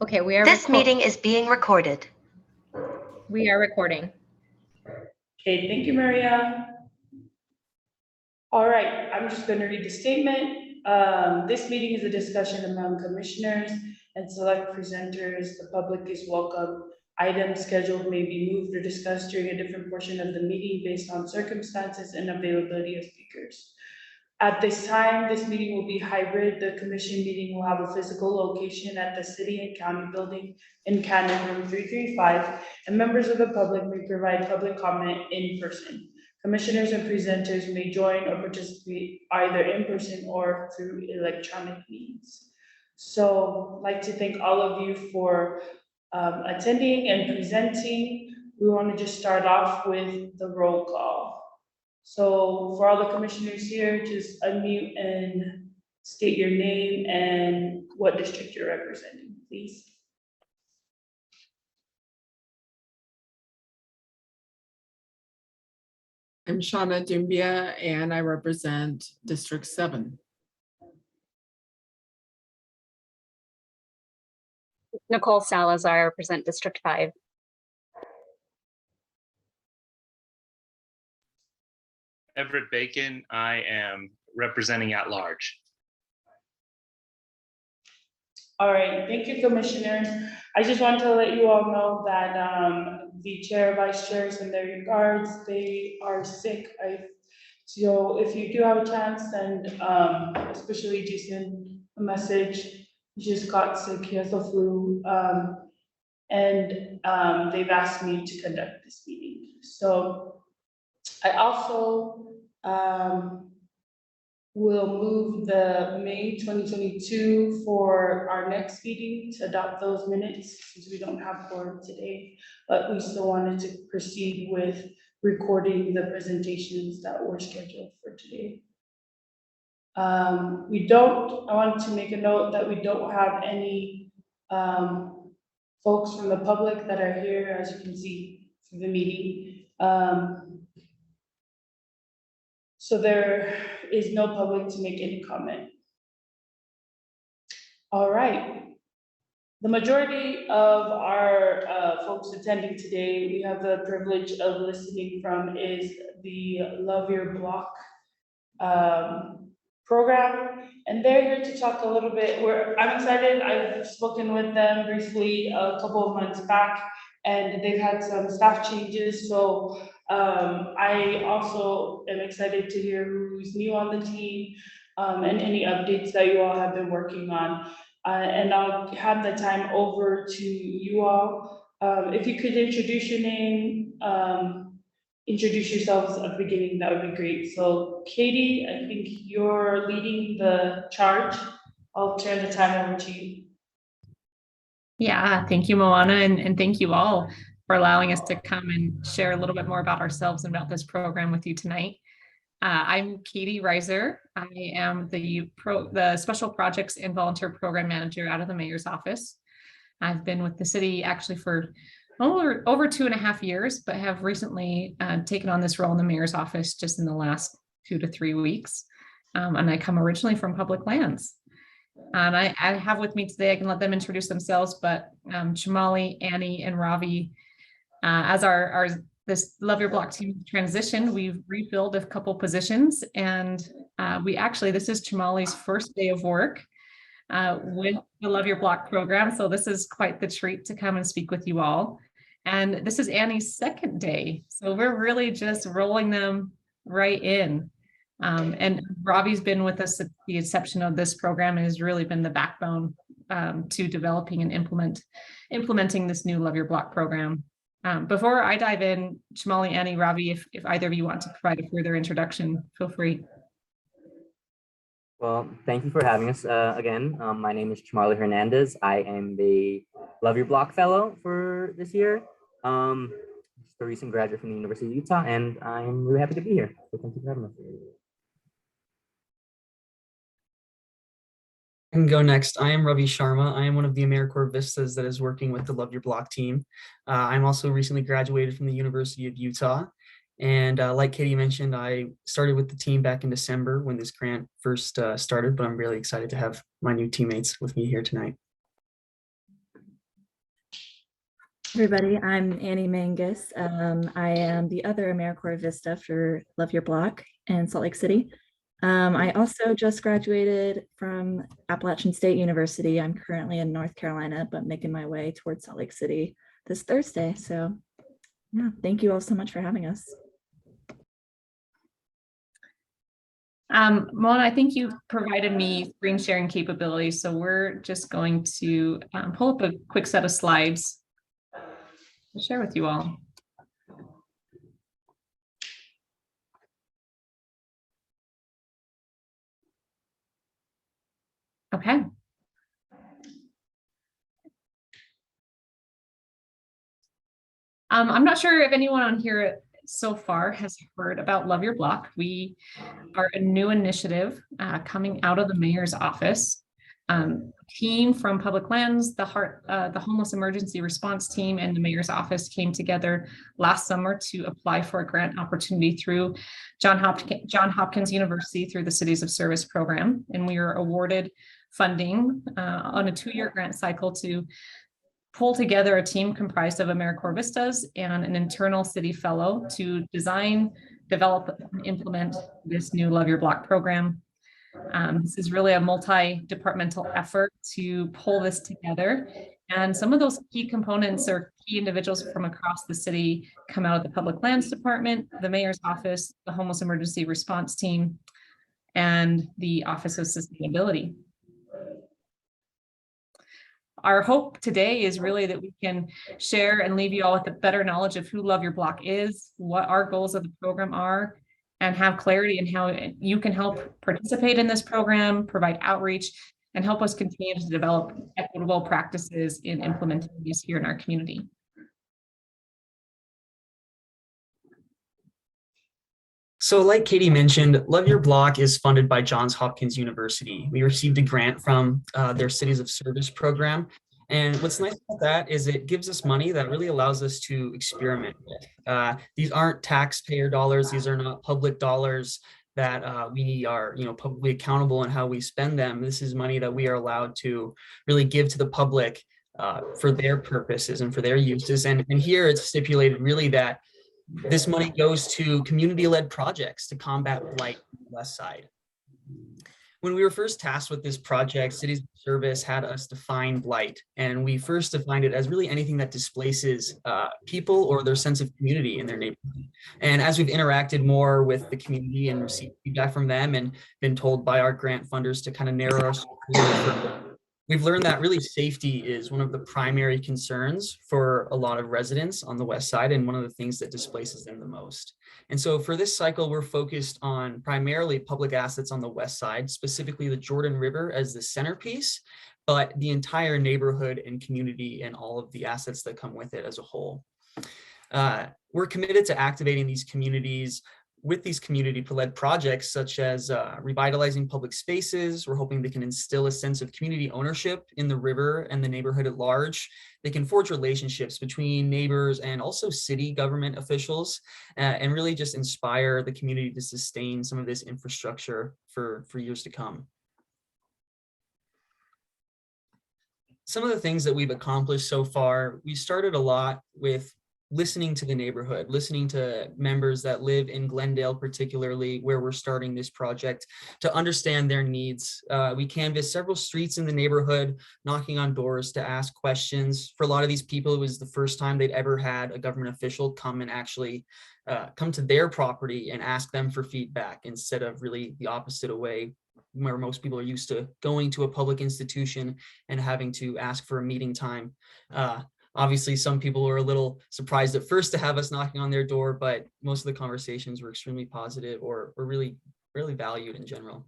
Okay, we are This meeting is being recorded. We are recording. Okay, thank you, Maria. All right, I'm just going to read the statement. This meeting is a discussion among commissioners and select presenters. The public is welcome. Items scheduled may be moved or discussed during a different portion of the meeting based on circumstances and availability of speakers. At this time, this meeting will be hybrid. The commission meeting will have a physical location at the city and county building in Cannon Room 335, and members of the public may provide public comment in person. Commissioners and presenters may join or participate either in person or through electronic means. So I'd like to thank all of you for attending and presenting. We want to just start off with the roll call. So for all the commissioners here, just unmute and state your name and what district you're representing, please. I'm Shauna Dumbia, and I represent District 7. Nicole Salazar, I represent District 5. Everett Bacon, I am representing at large. All right, thank you, commissioners. I just want to let you all know that the chair, vice chairs, in their regards, they are sick. So if you do have a chance, and especially Jason, a message, he just got sick, he has the flu, and they've asked me to conduct this meeting. So I also will move the May 2022 for our next meeting to adopt those minutes, since we don't have quorum today, but we still wanted to proceed with recording the presentations that were scheduled for today. I want to make a note that we don't have any folks from the public that are here, as you can see through the meeting. So there is no public to make any comment. All right. The majority of our folks attending today, we have the privilege of listening from is the Love Your Block program, and they're here to talk a little bit. I'm excited. I've spoken with them briefly a couple of months back, and they've had some staff changes. So I also am excited to hear who's new on the team and any updates that you all have been working on. And I'll hand the time over to you all. If you could introduce your name, introduce yourselves at the beginning, that would be great. So Katie, I think you're leading the charge. I'll turn the time over to you. Yeah, thank you, Moana, and thank you all for allowing us to come and share a little bit more about ourselves and about this program with you tonight. I'm Katie Reiser. I am the Special Projects and Volunteer Program Manager out of the Mayor's Office. I've been with the city actually for over 2.5 years, but have recently taken on this role in the Mayor's Office just in the last 2 to 3 weeks. And I come originally from Public Lands. And I have with me today, I can let them introduce themselves, but Chamali, Annie, and Ravi, as this Love Your Block team transition, we've refilled a couple positions, and this is Chamali's first day of work with the Love Your Block program. So this is quite the treat to come and speak with you all. And this is Annie's second day. So we're really just rolling them right in. And Ravi's been with us at the inception of this program and has really been the backbone to developing and implementing this new Love Your Block program. Before I dive in, Chamali, Annie, Ravi, if either of you want to provide a further introduction, feel free. Well, thank you for having us again. My name is Chamali Hernandez. I am the Love Your Block Fellow for this year. Just a recent graduate from the University of Utah, and I'm really happy to be here. So thank you for having us. I can go next. I am Ravi Sharma. I am one of the AmeriCorps Vistas that is working with the Love Your Block team. I'm also recently graduated from the University of Utah. And like Katie mentioned, I started with the team back in December when this grant first started, but I'm really excited to have my new teammates with me here tonight. everybody. I'm Annie Mangus. I am the other AmeriCorps Vista for Love Your Block in Salt Lake City. I also just graduated from Appalachian State University. I'm currently in North Carolina, but making my way towards Salt Lake City this Thursday. So yeah, thank you all so much for having us. Mona, I think you provided me screen sharing capabilities, so we're just going to pull up a quick set of slides to share with you all. Okay. I'm not sure if anyone on here so far has heard about Love Your Block. We are a new initiative coming out of the mayor's office. Team from Public Lands, the Homeless Emergency Response Team, and the mayor's office came together last summer to apply for a grant opportunity through Johns Hopkins University through the Cities of Service program. And we were awarded funding on a 2-year grant cycle to pull together a team comprised of AmeriCorps Vistas and an internal city fellow to design, develop, and implement this new Love Your Block program. This is really a multi-departmental effort to pull this together. And some of those key components or key individuals from across the city come out of the Public Lands Department, the Mayor's Office, the Homeless Emergency Response Team, and the Office of Sustainability. Our hope today is really that we can share and leave you all with a better knowledge of who Love Your Block is, what our goals of the program are, and have clarity in how you can help participate in this program, provide outreach, and help us continue to develop equitable practices in implementing these here in our community. So like Katie mentioned, Love Your Block is funded by Johns Hopkins University. We received a grant from their Cities of Service program. And what's nice about that is it gives us money that really allows us to experiment with. These aren't taxpayer dollars. These are not public dollars that we are, publicly accountable in how we spend them. This is money that we are allowed to really give to the public for their purposes and for their uses. And here it's stipulated really that this money goes to community-led projects to combat blight on the West Side. When we were first tasked with this project, Cities of Service had us define blight, and we first defined it as really anything that displaces people or their sense of community in their neighborhood. And as we've interacted more with the community and received feedback from them and been told by our grant funders to kind of narrow our scope, we've learned that really safety is one of the primary concerns for a lot of residents on the West Side and one of the things that displaces them the most. And so for this cycle, we're focused on primarily public assets on the West Side, specifically the Jordan River as the centerpiece, but the entire neighborhood and community and all of the assets that come with it as a whole. We're committed to activating these communities with these community-led projects, such as revitalizing public spaces. We're hoping they can instill a sense of community ownership in the river and the neighborhood at large. They can forge relationships between neighbors and also city government officials, and really just inspire the community to sustain some of this infrastructure for years to come. Some of the things that we've accomplished so far, we started a lot with listening to the neighborhood, listening to members that live in Glendale, particularly where we're starting this project, to understand their needs. We canvassed several streets in the neighborhood, knocking on doors to ask questions. For a lot of these people, it was the first time they'd ever had a government official come and actually come to their property and ask them for feedback, instead of really the opposite way, where most people are used to going to a public institution and having to ask for a meeting time. Obviously, some people were a little surprised at first to have us knocking on their door, but most of the conversations were extremely positive or really valued in general.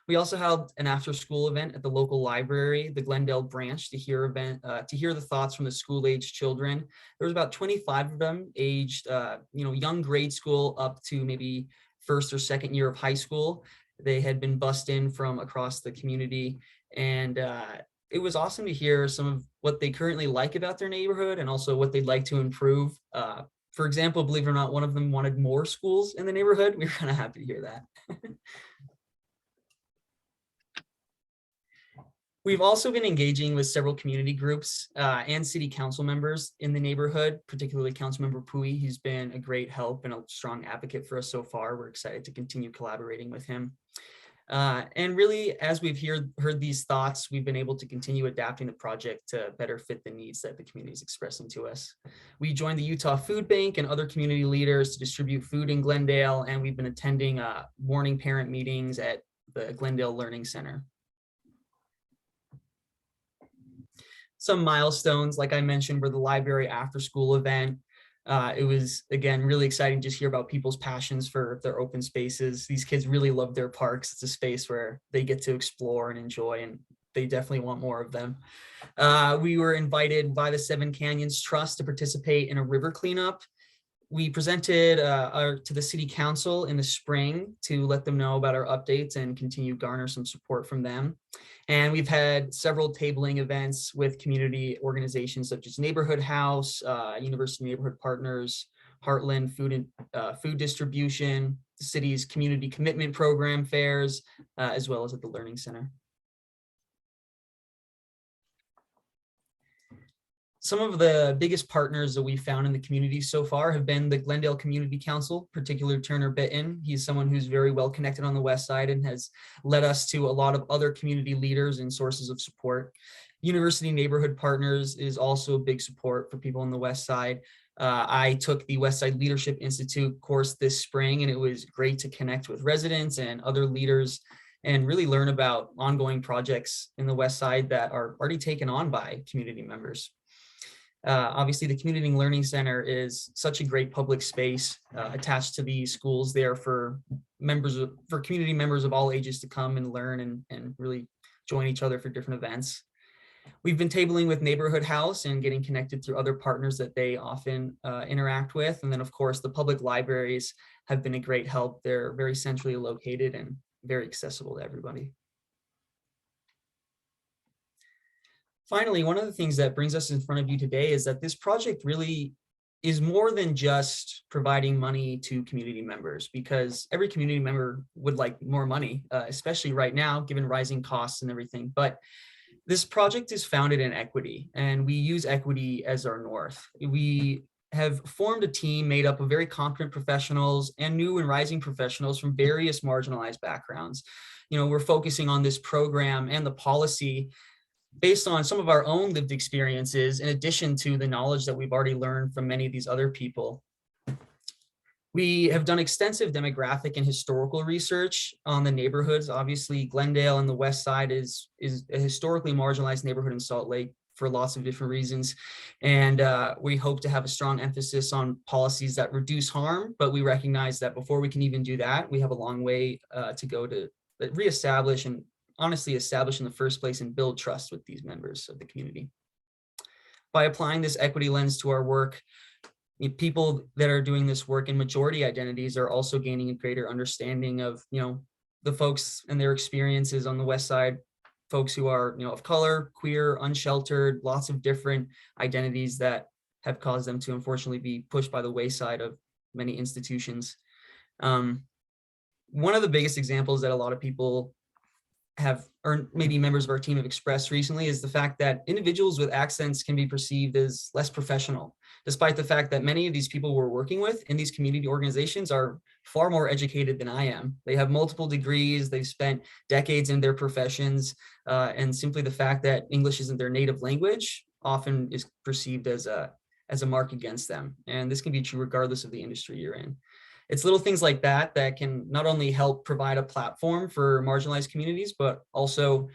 We also held an after-school event at the local library, the Glendale branch, to hear the thoughts from the school-aged children. There was about 25 of them, aged young grade school up to maybe first or second year of high school. They had been bussed in from across the community, and it was awesome to hear some of what they currently like about their neighborhood and also what they'd like to improve. For example, believe it or not, one of them wanted more schools in the neighborhood. We were kind of happy to hear that. We've also been engaging with several community groups and city council members in the neighborhood, particularly Councilmember Pui. He's been a great help and a strong advocate for us so far. We're excited to continue collaborating with him. And really, as we've heard these thoughts, we've been able to continue adapting the project to better fit the needs that the community is expressing to us. We joined the Utah Food Bank and other community leaders to distribute food in Glendale, and we've been attending morning parent meetings at the Glendale Learning Center. Some milestones, like I mentioned, were the library after school event. It was, again, really exciting to just hear about people's passions for their open spaces. These kids really love their parks. It's a space where they get to explore and enjoy, and they definitely want more of them. We were invited by the Seven Canyons Trust to participate in a river cleanup. We presented to the city council in the spring to let them know about our updates and continue to garner some support from them. And we've had several tabling events with community organizations such as Neighborhood House, University Neighborhood Partners, Heartland Food Distribution, the city's community commitment program fairs, as well as at the Learning Center. Some of the biggest partners that we found in the community so far have been the Glendale Community Council, particularly Turner Bitton. He's someone who's very well connected on the west side and has led us to a lot of other community leaders and sources of support. University Neighborhood Partners is also a big support for people on the west side. I took the West Side Leadership Institute course this spring, and it was great to connect with residents and other leaders and really learn about ongoing projects in the west side that are already taken on by community members. Obviously, the Community Learning Center is such a great public space attached to the schools there for community members of all ages to come and learn and really join each other for different events. We've been tabling with Neighborhood House and getting connected through other partners that they often interact with. And then, of course, the public libraries have been a great help. They're very centrally located and very accessible to everybody. Finally, one of the things that brings us in front of you today is that this project really is more than just providing money to community members, because every community member would like more money, especially right now, given rising costs and everything. But this project is founded in equity, and we use equity as our north. We have formed a team made up of very competent professionals and new and rising professionals from various marginalized backgrounds. You know, we're focusing on this program and the policy based on some of our own lived experiences, in addition to the knowledge that we've already learned from many of these other people. We have done extensive demographic and historical research on the neighborhoods. Obviously, Glendale and the west side is a historically marginalized neighborhood in Salt Lake for lots of different reasons. And we hope to have a strong emphasis on policies that reduce harm, but we recognize that before we can even do that, we have a long way to go to reestablish and honestly establish in the first place and build trust with these members of the community. By applying this equity lens to our work, people that are doing this work in majority identities are also gaining a greater understanding of, the folks and their experiences on the west side, folks who are, of color, queer, unsheltered, lots of different identities that have caused them to unfortunately be pushed by the wayside of many institutions. One of the biggest examples that a lot of people have, or maybe members of our team have expressed recently, is the fact that individuals with accents can be perceived as less professional, despite the fact that many of these people we're working with in these community organizations are far more educated than I am. They have multiple degrees, they've spent decades in their professions, and simply the fact that English isn't their native language often is perceived as a mark against them. And this can be true regardless of the industry you're in. It's little things like that that can not only help provide a platform for marginalized communities, but also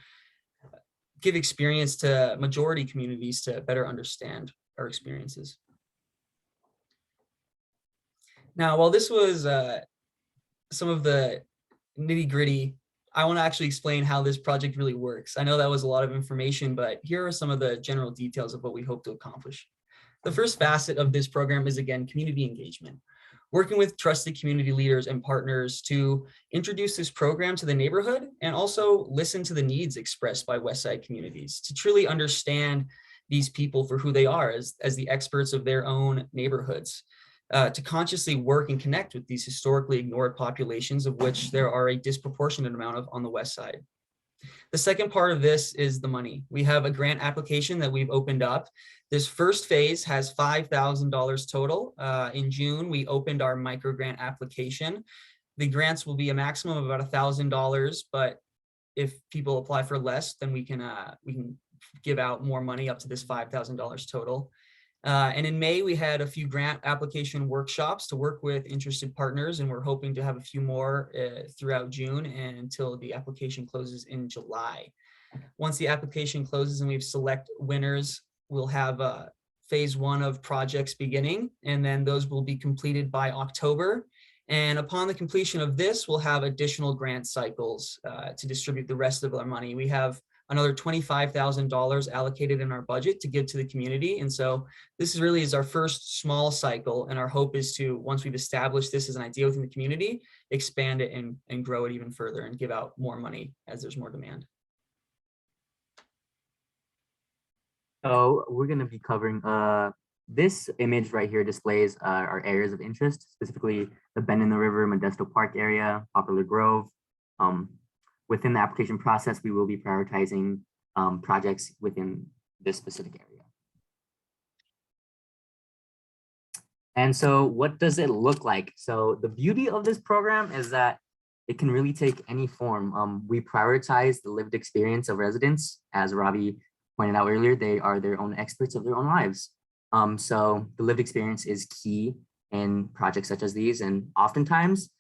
give experience to majority communities to better understand our experiences. Now, while this was some of the nitty-gritty, I want to actually explain how this project really works. I know that was a lot of information, but here are some of the general details of what we hope to accomplish. The first facet of this program is, again, community engagement. Working with trusted community leaders and partners to introduce this program to the neighborhood and also listen to the needs expressed by Westside communities to truly understand these people for who they are as the experts of their own neighborhoods, to consciously work and connect with these historically ignored populations, of which there are a disproportionate amount of on the West Side. The second part of this is the money. We have a grant application that we've opened up. This first phase has $5,000 total. In June, we opened our micro grant application. The grants will be a maximum of about $1,000, but if people apply for less, then we can give out more money up to this $5,000 total. And in May, we had a few grant application workshops to work with interested partners, and we're hoping to have a few more throughout June and until the application closes in July. Once the application closes and we've select winners, we'll have phase 1 of projects beginning, and then those will be completed by October. And upon the completion of this, we'll have additional grant cycles to distribute the rest of our money. We have another $25,000 allocated in our budget to give to the community. And so this is our first small cycle. And our hope is to, once we've established this as an idea within the community, expand it and grow it even further and give out more money as there's more demand. So we're going to be covering, this image right here displays our areas of interest, specifically the Bend in the River, Modesto Park area, Poplar Grove. Within the application process, we will be prioritizing projects within this specific area. And so what does it look like? So the beauty of this program is that it can really take any form. We prioritize the lived experience of residents. As Robbie pointed out earlier, they are their own experts of their own lives. So the lived experience is key in projects such as these. And oftentimes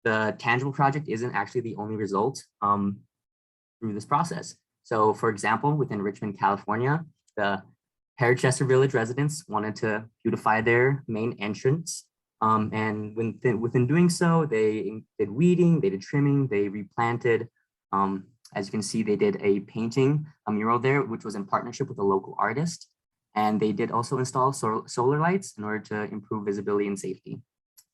the tangible project isn't actually the only result through this process. So for example, within Richmond, California, the Harrochester Village residents wanted to beautify their main entrance. And within doing so, they did weeding, they did trimming, they replanted. As you can see, they did a painting, a mural there, which was in partnership with a local artist. And they did also install solar lights in order to improve visibility and safety.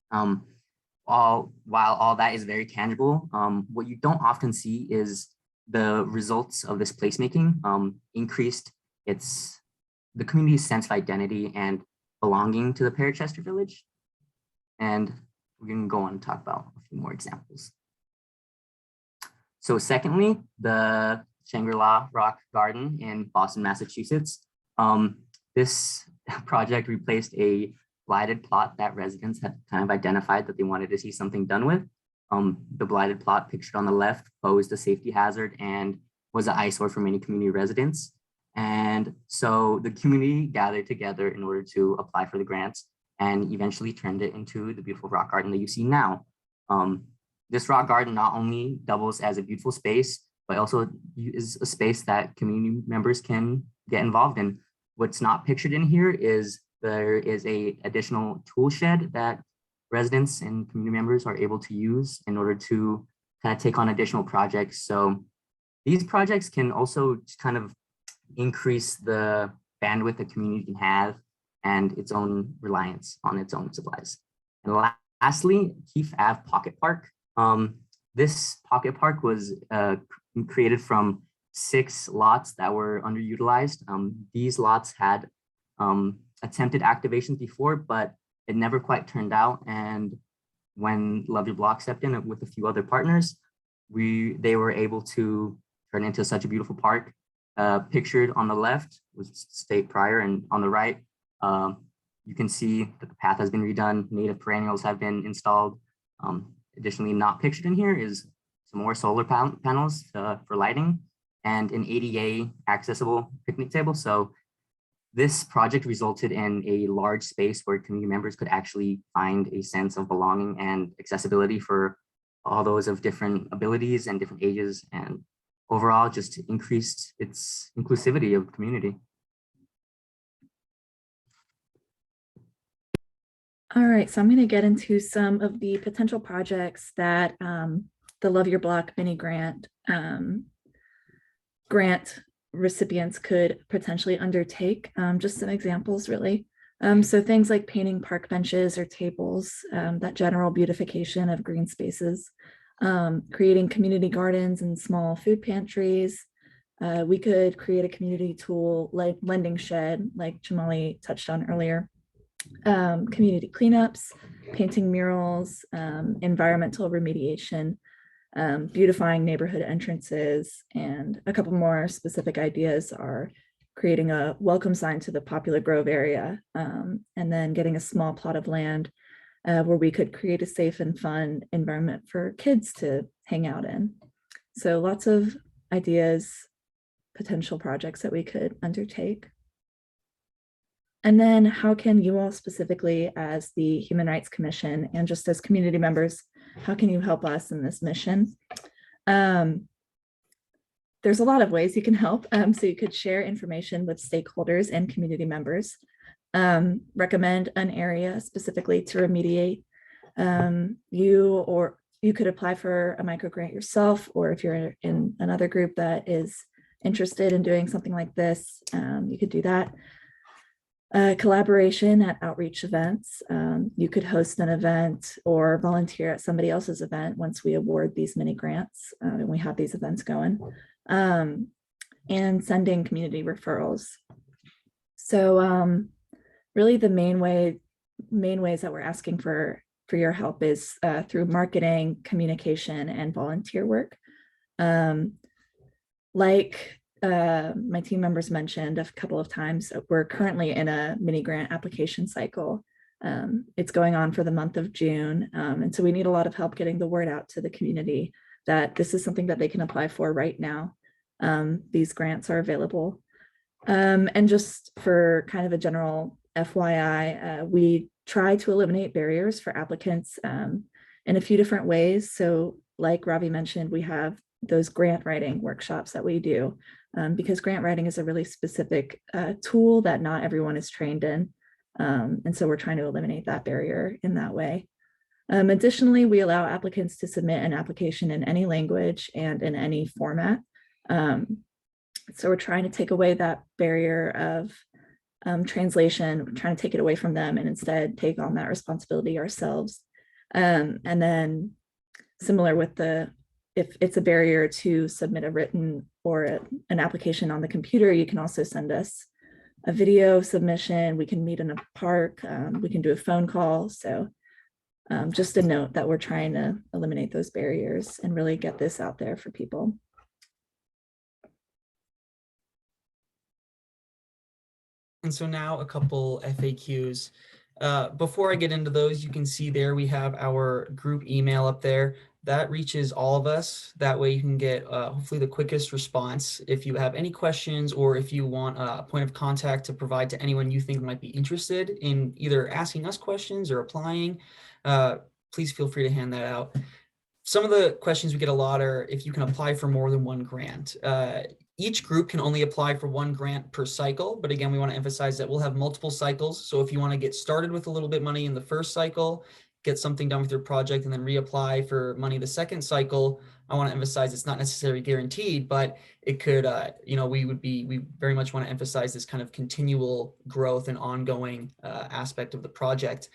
While all that is very tangible, what you don't often see is the results of this placemaking increased the community's sense of identity and belonging to the Harrochester Village. And we're going to go on and talk about a few more examples. So secondly, the Shangri-La Rock Garden in Boston, Massachusetts. This project replaced a blighted plot that residents had kind of identified that they wanted to see something done with. The blighted plot pictured on the left posed a safety hazard and was an eyesore for many community residents. And so the community gathered together in order to apply for the grants and eventually turned it into the beautiful rock garden that you see now. This rock garden not only doubles as a beautiful space, but also is a space that community members can get involved in. What's not pictured in here is there is a additional tool shed that residents and community members are able to use in order to kind of take on additional projects. So these projects can also just kind of increase the bandwidth the community can have and its own reliance on its own supplies. And lastly, Keefe Ave Pocket Park. This pocket park was created from 6 lots that were underutilized. These lots had attempted activations before, but it never quite turned out. And when Love Your Block stepped in with a few other partners, they were able to turn into such a beautiful park. Pictured on the left was State Prior, and on the right, you can see that the path has been redone, native perennials have been installed. Additionally, not pictured in here is some more solar panels for lighting and an ADA accessible picnic table. So this project resulted in a large space where community members could actually find a sense of belonging and accessibility for all those of different abilities and different ages, and overall just increased its inclusivity of the community. All right, so I'm going to get into some of the potential projects that the Love Your Block mini grant recipients could potentially undertake. Just some examples, really. So things like painting park benches or tables, that general beautification of green spaces, creating community gardens and small food pantries. We could create a community tool like lending shed, like Jamali touched on earlier. Community cleanups, painting murals, environmental remediation. beautifying neighborhood entrances, and a couple more specific ideas are creating a welcome sign to the Poplar Grove area, and then getting a small plot of land where we could create a safe and fun environment for kids to hang out in. So lots of ideas, potential projects that we could undertake. And then how can you all specifically as the Human Rights Commission and just as community members, how can you help us in this mission? There's a lot of ways you can help. So you could share information with stakeholders and community members, recommend an area specifically to remediate. You could apply for a microgrant yourself, or if you're in another group that is interested in doing something like this, you could do that. Collaboration at outreach events. You could host an event or volunteer at somebody else's event once we award these mini grants and we have these events going. And sending community referrals. So really the main ways that we're asking for your help is through marketing, communication, and volunteer work. Like my team members mentioned a couple of times, we're currently in a mini grant application cycle. It's going on for the month of June. And so we need a lot of help getting the word out to the community that this is something that they can apply for right now. These grants are available. And just for kind of a general FYI, we try to eliminate barriers for applicants in a few different ways. So like Ravi mentioned, we have those grant writing workshops that we do because grant writing is a really specific tool that not everyone is trained in. And so we're trying to eliminate that barrier in that way. Additionally, we allow applicants to submit an application in any language and in any format. So we're trying to take away that barrier of translation, we're trying to take it away from them and instead take on that responsibility ourselves. And then similar with if it's a barrier to submit a written or an application on the computer, you can also send us a video submission. We can meet in a park. We can do a phone call. So just a note that we're trying to eliminate those barriers and really get this out there for people. And so now a couple FAQs. Before I get into those, you can see there we have our group email up there. That reaches all of us. That way you can get hopefully the quickest response. If you have any questions or if you want a point of contact to provide to anyone you think might be interested in either asking us questions or applying, please feel free to hand that out. Some of the questions we get a lot are if you can apply for more than one grant. Each group can only apply for one grant per cycle, but again, we want to emphasize that we'll have multiple cycles. So if you want to get started with a little bit money in the first cycle, get something done with your project and then reapply for money the second cycle, I want to emphasize it's not necessarily guaranteed, but it could, we very much want to emphasize this kind of continual growth and ongoing aspect of the project.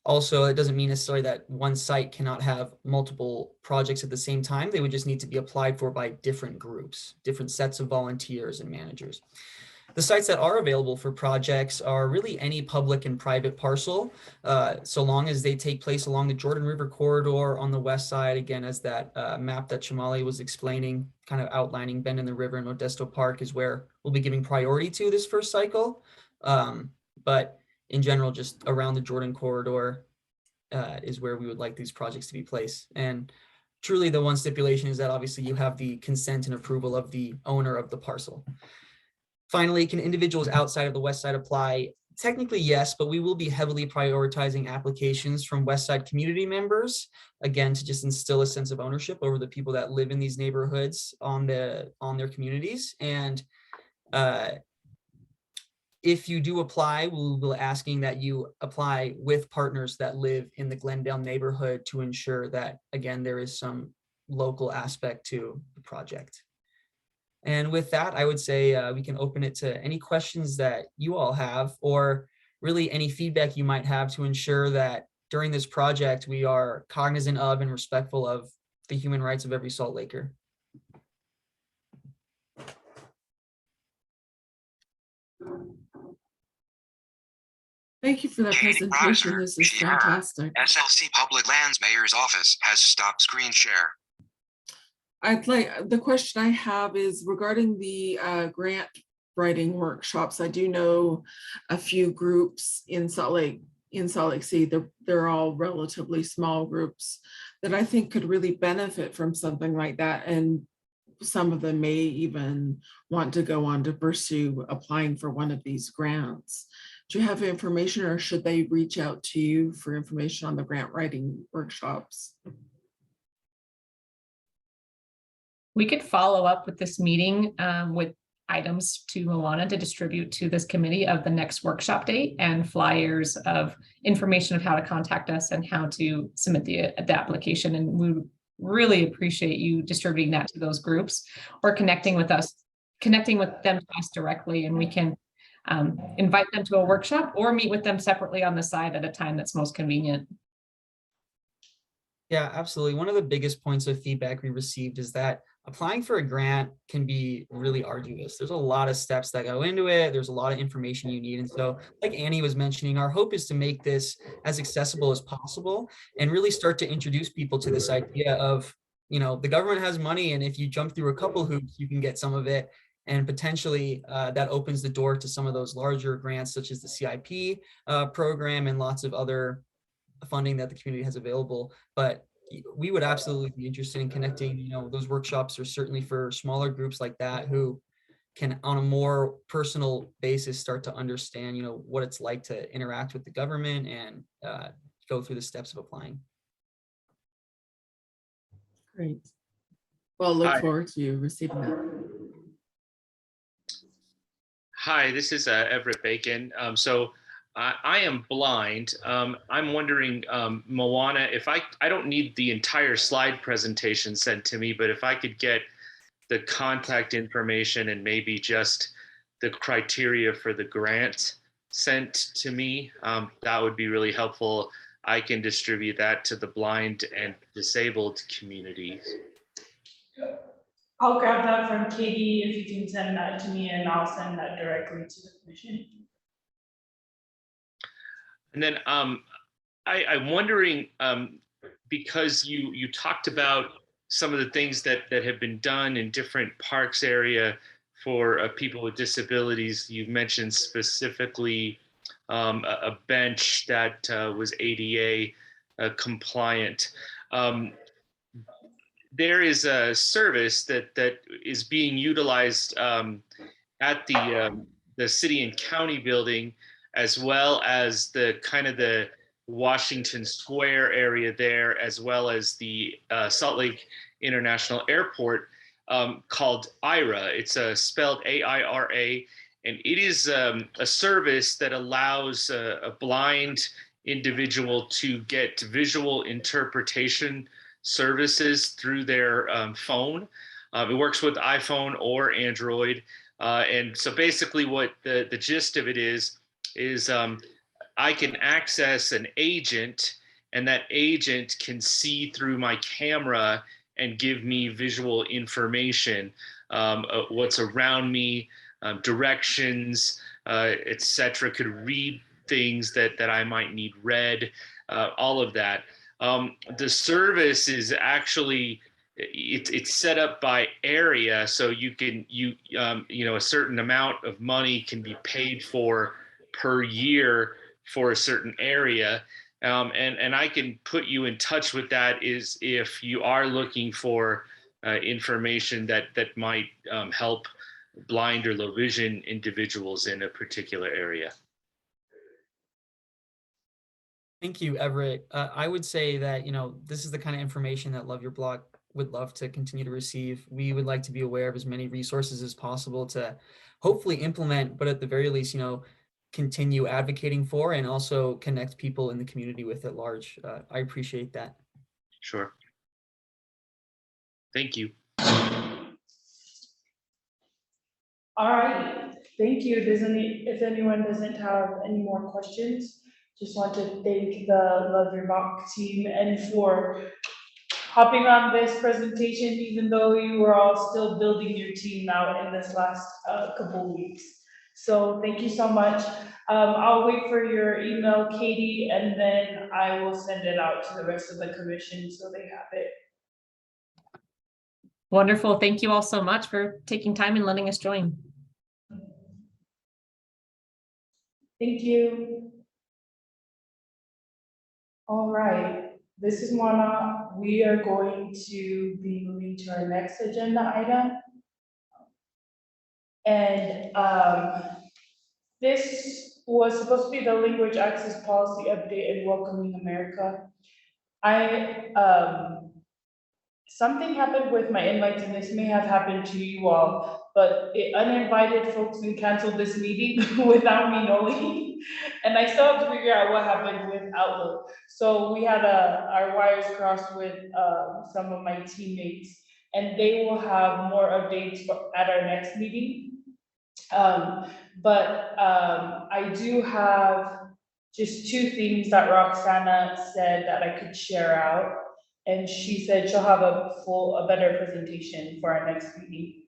Also, it doesn't mean necessarily that one site cannot have multiple projects at the same time. They would just need to be applied for by different groups, different sets of volunteers and managers. The sites that are available for projects are really any public and private parcel, so long as they take place along the Jordan River corridor on the west side, again, as that map that Chamali was explaining, kind of outlining Bend in the River and Modesto Park is where we'll be giving priority to this first cycle. But in general, just around the Jordan corridor is where we would like these projects to be placed. And truly the one stipulation is that obviously you have the consent and approval of the owner of the parcel. Finally, can individuals outside of the West Side apply? Technically, yes, but we will be heavily prioritizing applications from West Side community members, again, to just instill a sense of ownership over the people that live in these neighborhoods on their communities. And if you do apply, we'll be asking that you apply with partners that live in the Glendale neighborhood to ensure that, again, there is some local aspect to the project. And with that, I would say we can open it to any questions that you all have, or really any feedback you might have to ensure that during this project, we are cognizant of and respectful of the human rights of every Salt Laker. Thank you for that Katie presentation. Reiser, This is she, her. fantastic. SLC Public Lands Mayor's Office has stopped screen share. The question I have is regarding the grant writing workshops. I do know a few groups in Salt Lake City. They're all relatively small groups that I think could really benefit from something like that. And some of them may even want to go on to pursue applying for one of these grants. Do you have information, or should they reach out to you for information on the grant writing workshops? We could follow up with this meeting with items to Moana to distribute to this committee of the next workshop date and flyers of information of how to contact us and how to submit the application. And we really appreciate you distributing that to those groups or connecting with them to us directly, and we can invite them to a workshop or meet with them separately on the side at a time that's most convenient. Yeah, absolutely. One of the biggest points of feedback we received is that applying for a grant can be really arduous. There's a lot of steps that go into it. There's a lot of information you need. And so, like Annie was mentioning, our hope is to make this as accessible as possible and really start to introduce people to this idea of, the government has money, and if you jump through a couple hoops, you can get some of it. And potentially that opens the door to some of those larger grants, such as the CIP program and lots of other funding that the community has available. But we would absolutely be interested in connecting. Those workshops are certainly for smaller groups like that who can, on a more personal basis, start to understand, what it's like to interact with the government and go through the steps of applying. Great. Well, look Hi. forward to you receiving that. Hi, this is Everett Bacon. So I am blind. I'm wondering, Moana, if I don't need the entire slide presentation sent to me, but if I could get the contact information and maybe just the criteria for the grant sent to me, that would be really helpful. I can distribute that to the blind and disabled communities. I'll grab that from Katie if you can send that to me, and I'll send that directly to the commission. And then I'm wondering, because you talked about some of the things that have been done in different parks area for people with disabilities. You mentioned specifically a bench that was ADA compliant. There is a service that is being utilized at the city and county building, as well as the Washington Square area there, as well as the Salt Lake International Airport, called Aira. It's spelled AIRA, and it is a service that allows a blind individual to get visual interpretation services through their phone. It works with iPhone or Android. And so basically what the gist of it is I can access an agent, and that agent can see through my camera and give me visual information, what's around me, directions, etc. Could read things that I might need read, all of that. The service is actually, it's set up by area, so you can a certain amount of money can be paid for per year for a certain area, and I can put you in touch with that is if you are looking for information that might help blind or low vision individuals in a particular area. Thank you, Everett. I would say that, this is the kind of information that Love Your Block would love to continue to receive. We would like to be aware of as many resources as possible to hopefully implement, but at the very least, continue advocating for and also connect people in the community with at large. I appreciate that. Sure. Thank you. All right, thank you. If anyone doesn't have any more questions, just want to thank the Love Your Block team and for hopping on this presentation, even though you were all still building your team out in this last couple weeks. So thank you so much. I'll wait for your email, Katie, and then I will send it out to the rest of the commission so they have it. Wonderful. Thank you all so much for taking time and letting us join. Thank you. All right, this is Mona. We are going to be moving to our next agenda item. And this was supposed to be the language access policy update and welcoming America. Something happened with my invites, and this may have happened to you all, but it uninvited folks and canceled this meeting without me knowing. And I still have to figure out what happened with Outlook. So we had our wires crossed with some of my teammates, and they will have more updates at our next meeting. I do have just two things that Roxana said that I could share out. And she said she'll have a better presentation for our next meeting.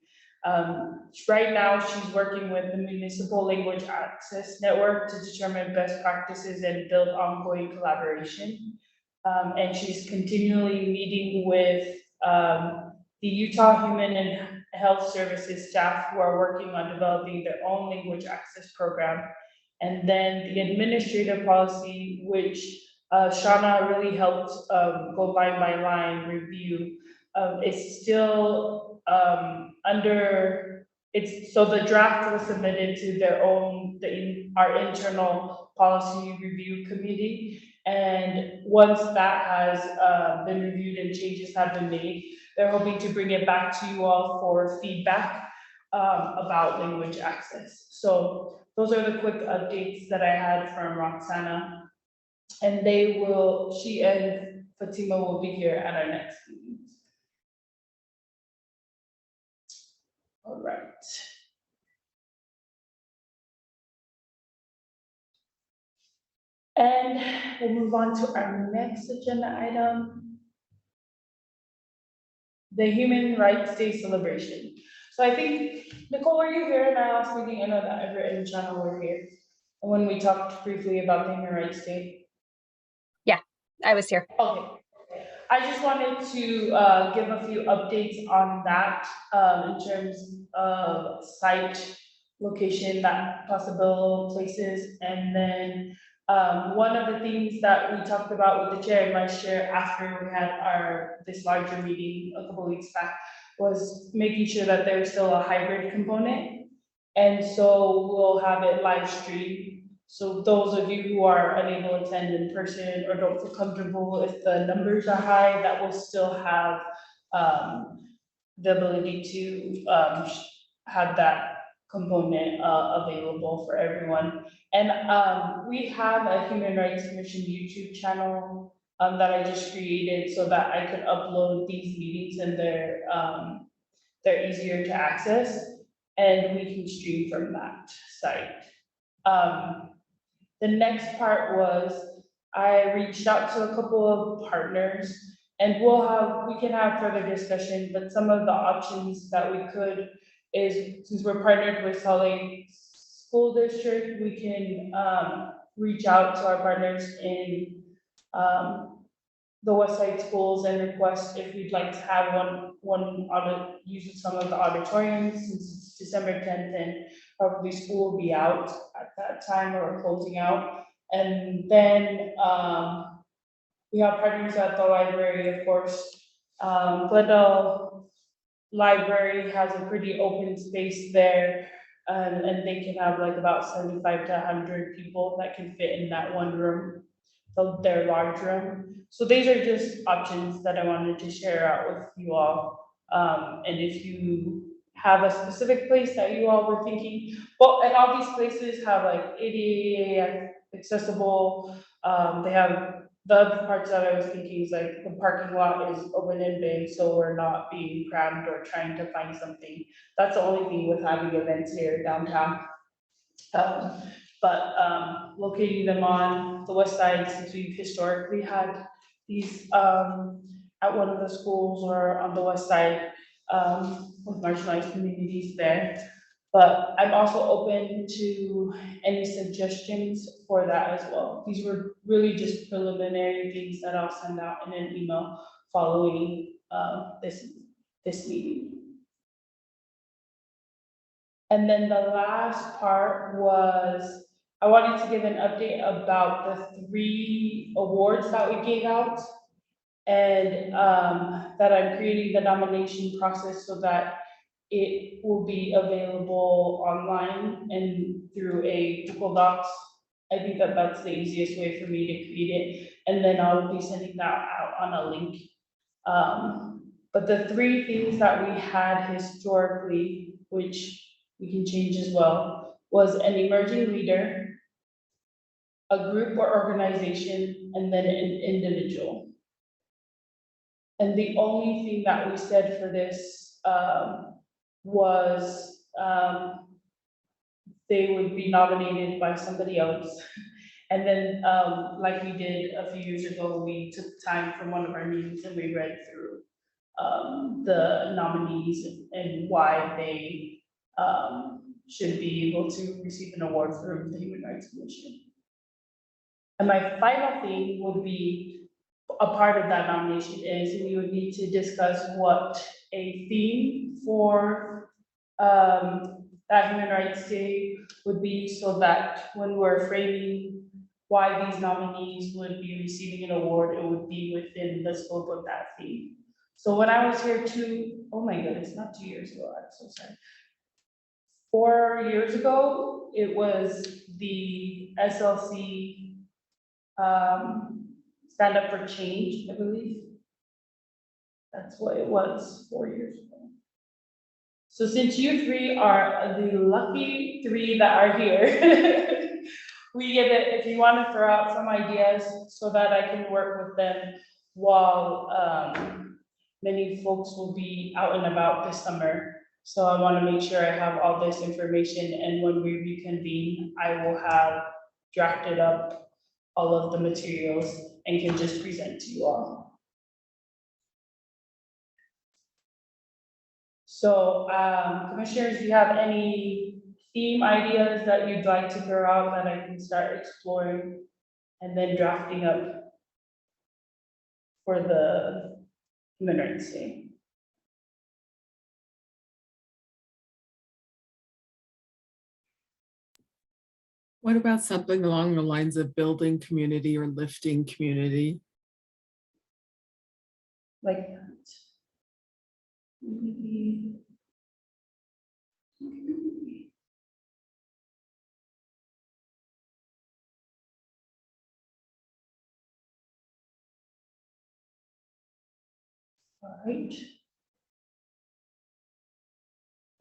Right now, she's working with the Municipal Language Access Network to determine best practices and build ongoing collaboration. And she's continually meeting with the Utah Human and Health Services staff who are working on developing their own language access program. And then the administrative policy, which Shauna really helped go line by line review. It's still so the draft was submitted to our internal policy review committee. And once that has been reviewed and changes have been made, they're hoping to bring it back to you all for feedback about language access. So those are the quick updates that I had from Roxana. And she and Fatima will be here at our next meeting. All right. And we'll move on to our next agenda item, the Human Rights Day celebration. So I think, Nicole, were you here in our last meeting? I know that Everett and Channel were here when we talked briefly about the Human Rights Day. I was here. Okay. I just wanted to give a few updates on that in terms of site location, that possible places. And then one of the things that we talked about with the chair and vice chair after we had this larger meeting a couple of weeks back was making sure that there's still a hybrid component. And so we'll have it live streamed. So those of you who are unable to attend in person or don't feel comfortable if the numbers are high, that will still have the ability to have that component available for everyone. And we have a Human Rights Commission YouTube channel that I just created so that I could upload these meetings, and they're easier to access, and we can stream from that site. The next part was I reached out to a couple of partners, and we can have further discussion, but some of the options that we could is, since we're partnered with Salt Lake School District, we can reach out to our partners in the West Side schools and request if we'd like to have use some of the auditoriums, since it's December 10th and probably school will be out at that time or closing out. And then we have partners at the library, of course. Glendale Library has a pretty open space there, and they can have like about 75 to 100 people that can fit in that one room, their large room. So these are just options that I wanted to share out with you all. And if you have a specific place that you all were thinking, well, and all these places have like ADA accessible. They have the other parts that I was thinking is like the parking lot is open and big, so we're not being crammed or trying to find something. That's the only thing with having events here downtown. Locating them on the west side, since we've historically had these at one of the schools or on the west side with marginalized communities there. But I'm also open to any suggestions for that as well. These were really just preliminary things that I'll send out in an email following this meeting. And then the last part was, I wanted to give an update about the 3 awards that we gave out. And that I'm creating the nomination process so that it will be available online and through a Google Docs. I think that that's the easiest way for me to create it. And then I'll be sending that out on a link. But the 3 things that we had historically, which we can change as well, was an emerging leader, a group or organization, and then an individual. And the only thing that we said for this was they would be nominated by somebody else. And then, like we did a few years ago, we took time from one of our meetings and we read through the nominees and why they should be able to receive an award from the Human Rights Commission. And my final thing would be, a part of that nomination is we would need to discuss what a theme for that Human Rights Day would be, so that when we're framing why these nominees would be receiving an award, it would be within the scope of that theme. So when I was here oh my goodness, not 2 years ago, I'm so sorry. 4 years ago, it was the SLC Stand Up for Change, I believe. That's what it was 4 years ago. So since you 3 are the lucky 3 that are here, we give it, if you want to throw out some ideas so that I can work with them while many folks will be out and about this summer. So I want to make sure I have all this information, and when we reconvene, I will have drafted up all of the materials and can just present to you all. So, commissioners, do you have any theme ideas that you'd like to throw out that I can start exploring and then drafting up for the Human Rights Day? What about something along the lines of building community or lifting community? Like that. Maybe. All right.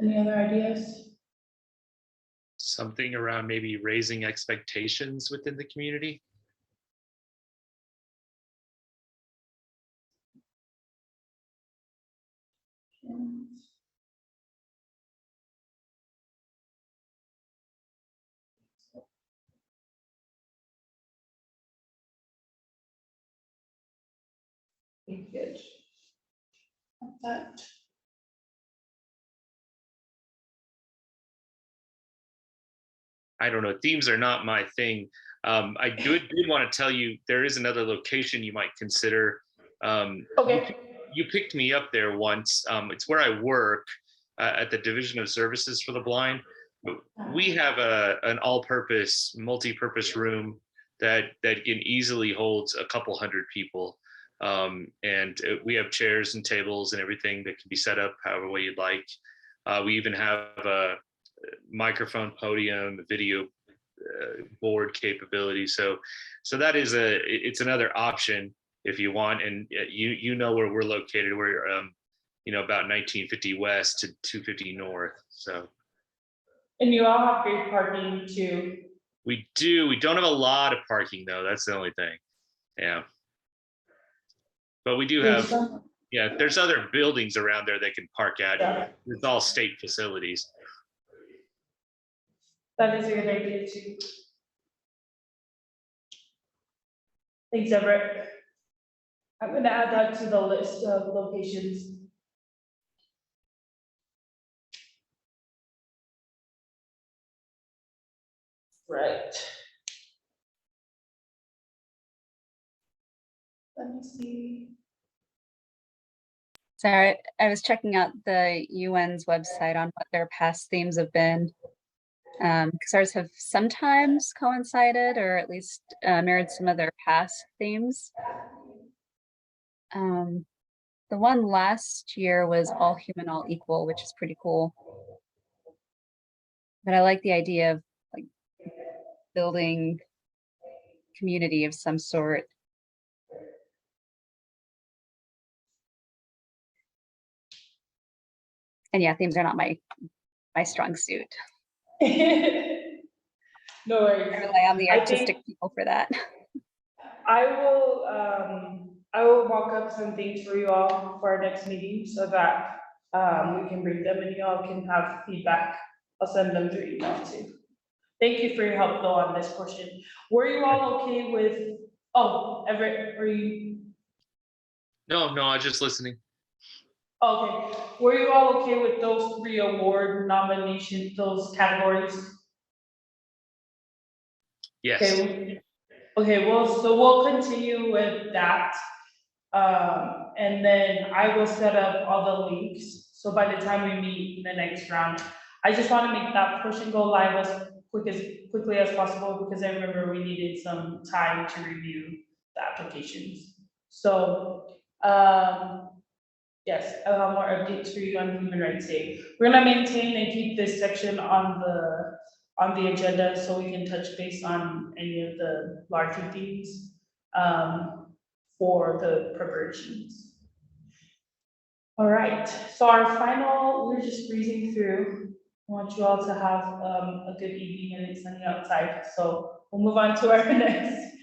Any other ideas? Something around maybe raising expectations within the community. Be good. Like that. I don't know, themes are not my thing. I did want to tell you, there is another location you might consider. Okay. You picked me up there once. It's where I work at the Division of Services for the Blind. We have an all-purpose, multi-purpose room that can easily holds a couple hundred people. And we have chairs and tables and everything that can be set up however way you'd like. We even have a microphone, podium, video board capability. So that is it's another option if you want. And you know where we're located. We're about 1950 West to 250 North. So. And you all have great parking too. We do. We don't have a lot of parking though. That's the only thing. Yeah. But we do have. Yeah, there's other buildings around there they can park at. Yeah. It's all state facilities. That is a good idea too. Thanks, Everett. I'm going to add that to the list of locations. Right. Let me see. Sorry, I was checking out the UN's website on what their past themes have been. Because ours have sometimes coincided or at least mirrored some of their past themes. The one last year was all human, all equal, which is pretty cool. But I like the idea of like building community of some sort. And yeah, themes are not my strong suit. No I worries. rely on the I artistic think- people for that. I will mock up some things for you all for our next meeting so that we can bring them and you all can have feedback. I'll send them through email too. Thank you for your help though on this portion. Were you all okay with, oh, Everett, were you, No, I was just listening. okay. Were you all okay with those 3 award nominations, those categories? Yes. Okay, well, so we'll continue with that. And then I will set up all the links. So by the time we meet in the next round, I just want to make that push and go live as quickly as possible because I remember we needed some time to review the applications. So, yes, I'll have more updates for you on Human Rights Day. We're gonna maintain and keep this section on the agenda so we can touch base on any of the larger themes for the preparations. All right, so our final, we're just breezing through. I want you all to have a good evening and it's sunny outside. So we'll move on to our next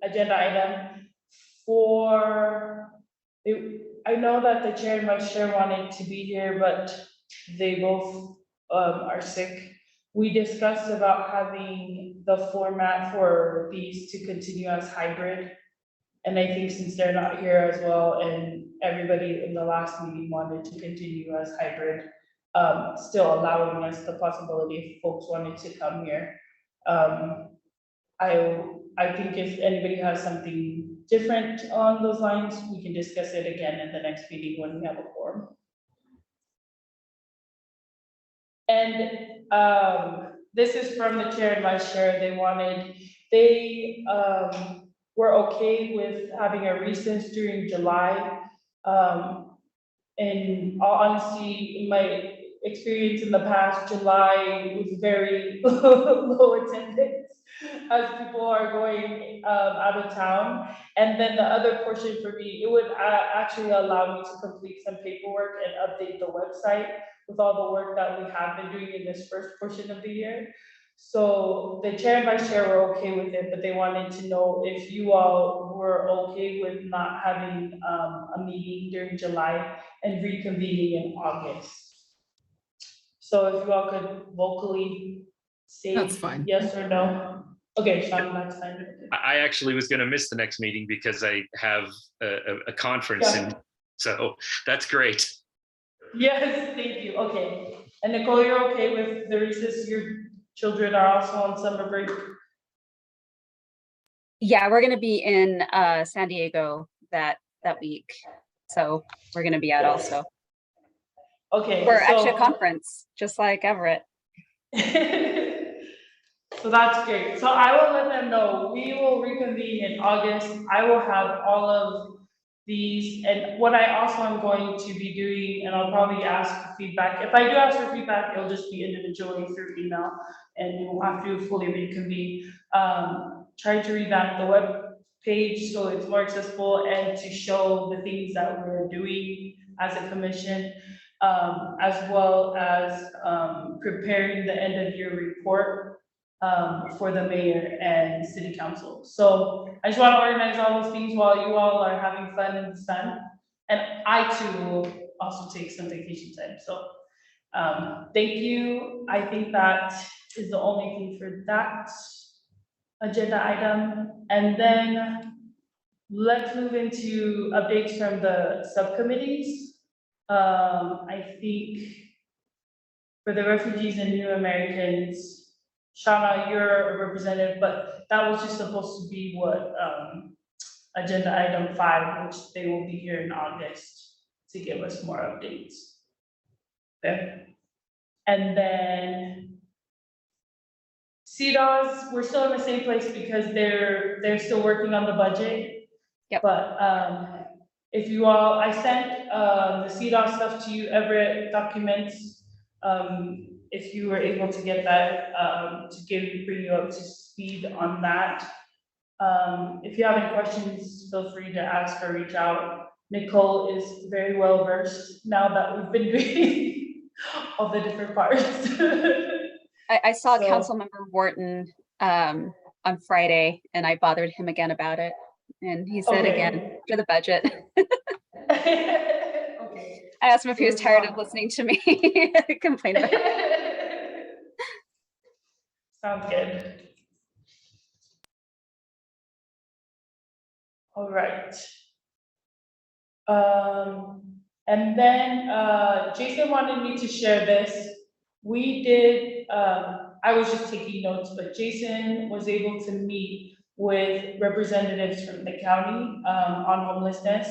agenda item. I know that the chair and vice chair wanted to be here, but they both are sick. We discussed about having the format for these to continue as hybrid. And I think since they're not here as well, and everybody in the last meeting wanted to continue as hybrid, still allowing us the possibility if folks wanted to come here. I think if anybody has something different on those lines, we can discuss it again in the next meeting when we have a quorum. And this is from the chair and vice chair. They were okay with having a recess during July. In all honesty, in my experience in the past, July was very low attendance as people are going out of town. And then the other portion for me, it would actually allow me to complete some paperwork and update the website with all the work that we have been doing in this first portion of the year. So the chair and vice chair were okay with it, but they wanted to know if you all were okay with not having a meeting during July and reconvening in August. So if you all could vocally say That's fine. yes or no. Okay, Sean, that's fine. I actually was going to miss the next meeting because I have a conference, Yeah. and so that's great. Yes, thank you. Okay. And Nicole, you're okay with the recess? Your children are also on summer break? Yeah, we're gonna be in San Diego that week. So we're gonna be out also. Okay. We're actually so- a conference, just like Everett. So that's great. So I will let them know. We will reconvene in August. I will have all of these, and what I also am going to be doing, and I'll probably ask for feedback. If I do ask for feedback, it'll just be individually through email, and you won't have to fully reconvene. Try to revamp the web page so it's more accessible and to show the things that we're doing as a commission, as well as preparing the end of year report for the mayor and city council. So I just want to organize all those things while you all are having fun in the sun. And I too will also take some vacation time. So thank you. I think that is the only thing for that agenda item. And then let's move into updates from the subcommittees. I think for the refugees and new Americans, Shauna, you're a representative, but that was just supposed to be what, agenda item 5, which they will be here in August to give us more updates. Okay. And then CDOS, we're still in the same place because they're still working on the budget. Yep. But if you all, I sent the CDOS stuff to you, Everett documents. If you were able to get that, to bring you up to speed on that. If you have any questions, feel free to ask or reach out. Nicole is very well versed now that we've been doing all the different parts. I saw So- Councilmember Wharton on Friday, and I bothered him again about it. And he said Okay. again, for the budget. Okay. I asked him if he was So tired it's of not- listening to me complain about it. Sounds good. All right. And then Jason wanted me to share this. We did, I was just taking notes, but Jason was able to meet with representatives from the county on homelessness.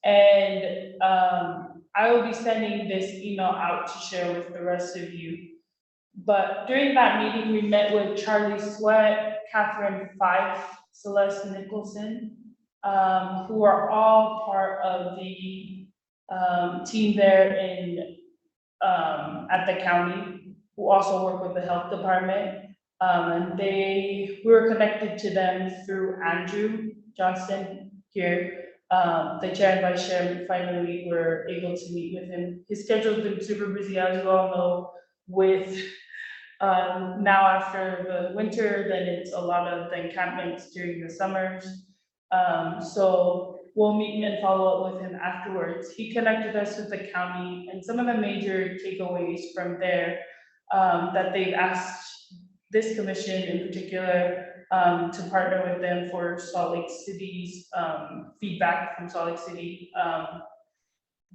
And I will be sending this email out to share with the rest of you. But during that meeting, we met with Charlie Sweat, Catherine Fife, Celeste Nicholson, who are all part of the team there in at the county, who also work with the health department. And we were connected to them through Andrew Johnston here. The chair and vice chair finally were able to meet with him. His schedule's been super busy, as you all know, with now after the winter, then it's a lot of the encampments during the summers. So we'll meet and follow up with him afterwards. He connected us with the county and some of the major takeaways from there that they've asked this commission in particular to partner with them for Salt Lake City's feedback from Salt Lake City.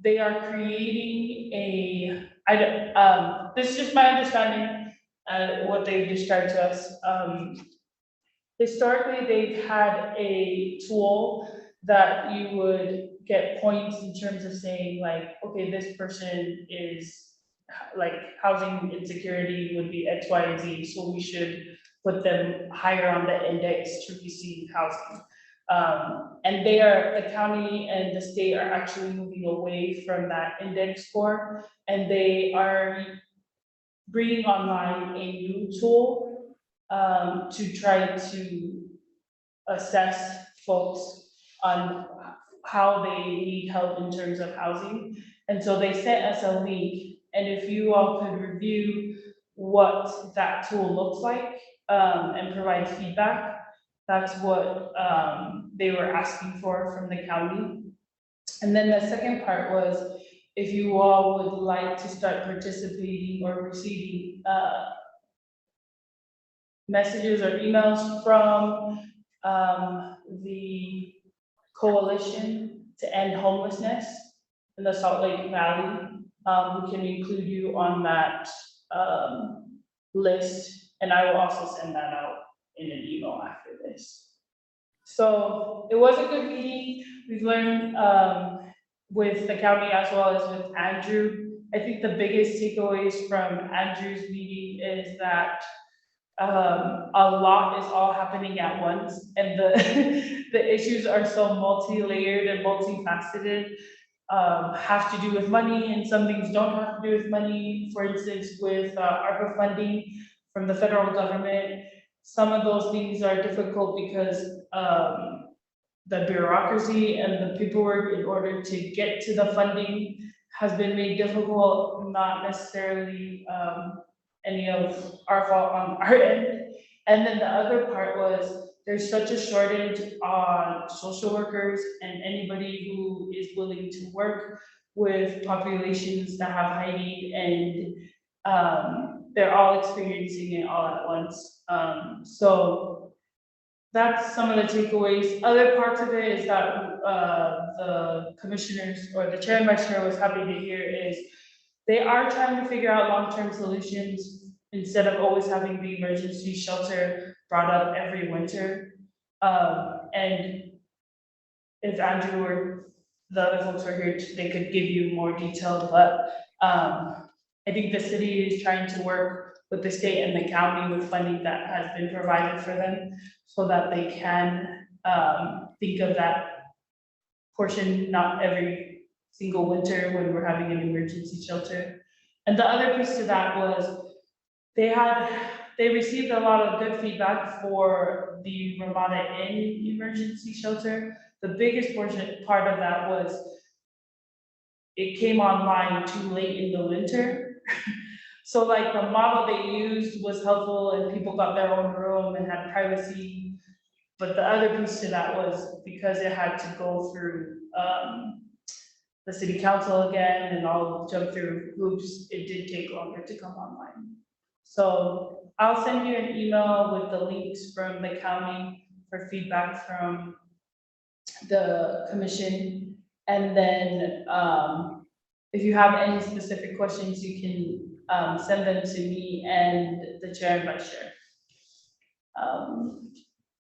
They are creating this is just my understanding, what they've described to us. Historically, they've had a tool that you would get points in terms of saying like, okay, this person is like housing insecurity would be X, Y, and Z, so we should put them higher on the index to receive housing. And the county and the state are actually moving away from that index score, and they are bringing online a new tool to try to assess folks on how they need help in terms of housing. And so they sent us a link, and if you all could review what that tool looks like and provide feedback, that's what they were asking for from the county. And then the second part was, if you all would like to start participating or receiving messages or emails from the Coalition to End Homelessness in the Salt Lake Valley, we can include you on that list, and I will also send that out in an email after this. So it was a good meeting. We've learned with the county as well as with Andrew. I think the biggest takeaways from Andrew's meeting is that a lot is all happening at once, and the issues are so multi-layered and multifaceted. Have to do with money, and some things don't have to do with money. For instance, with ARPA funding from the federal government, some of those things are difficult because the bureaucracy and the paperwork in order to get to the funding has been made difficult, not necessarily any of our fault on our end. And then the other part was, there's such a shortage on social workers and anybody who is willing to work with populations that have high need, and they're all experiencing it all at once. So that's some of the takeaways. Other parts of it is that the commissioners, or the chair and vice chair, was happy to hear is they are trying to figure out long-term solutions instead of always having the emergency shelter brought up every winter. And if Andrew or the other folks were here, they could give you more detail, but I think the city is trying to work with the state and the county with funding that has been provided for them so that they can think of that portion, not every single winter when we're having an emergency shelter. And the other piece to that was they received a lot of good feedback for the Ramada Inn emergency shelter. The biggest part of that was it came online too late in the winter. So like the model they used was helpful and people got their own room and had privacy. But the other piece to that was because it had to go through the city council again and all jump through hoops, it did take longer to come online. So I'll send you an email with the links from the county for feedback from the commission. And then if you have any specific questions, you can send them to me and the chair and vice chair.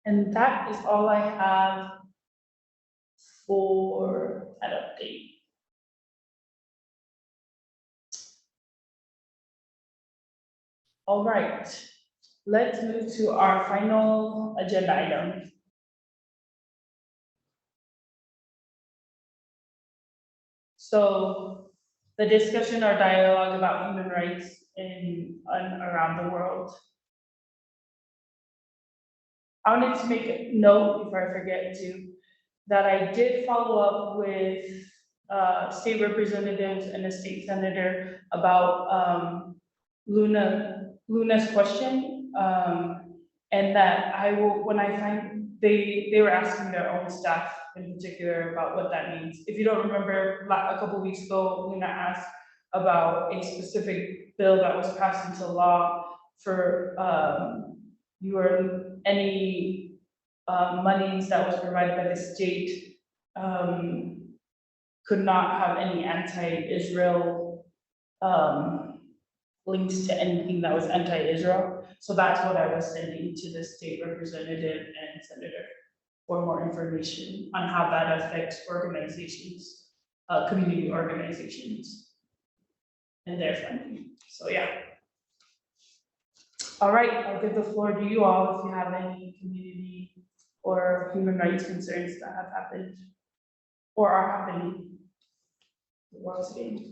And that is all I have for that update. All right, let's move to our final agenda item. So the discussion or dialogue about human rights in and around the world. I wanted to make a note before I forget to, that I did follow up with state representatives and a state senator about Luna's question, and that I will, when I find, they were asking their own staff in particular about what that means. If you don't remember, a couple weeks ago, Luna asked about a specific bill that was passed into law for any monies that was provided by the state could not have any anti-Israel links to anything that was anti-Israel. So that's what I was sending to the state representative and senator for more information on how that affects organizations, community organizations and their funding. So yeah. All right, I'll give the floor to you all if you have any community or human rights concerns that have happened or are happening in the world today.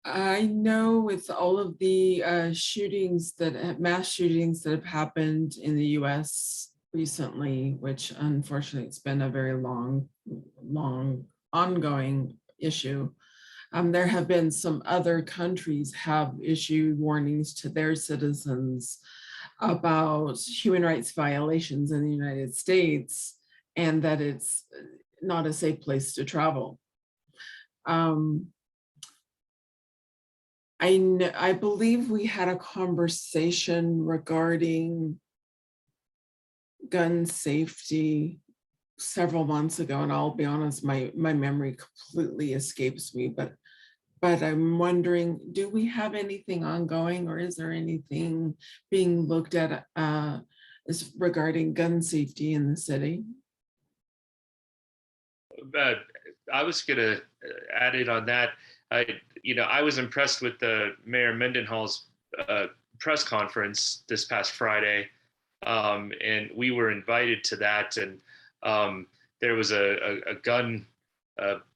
I know with all of the shootings mass shootings that have happened in the US recently, which unfortunately it's been a very long ongoing issue. There have been some other countries have issued warnings to their citizens about human rights violations in the United States and that it's not a safe place to travel. I believe we had a conversation regarding gun safety several months ago, and I'll be honest, my memory completely escapes me, but I'm wondering, do we have anything ongoing or is there anything being looked at as regarding gun safety in the city? I was gonna add it on that. I was impressed with the Mayor Mendenhall's press conference this past Friday, and we were invited to that. And there was a gun,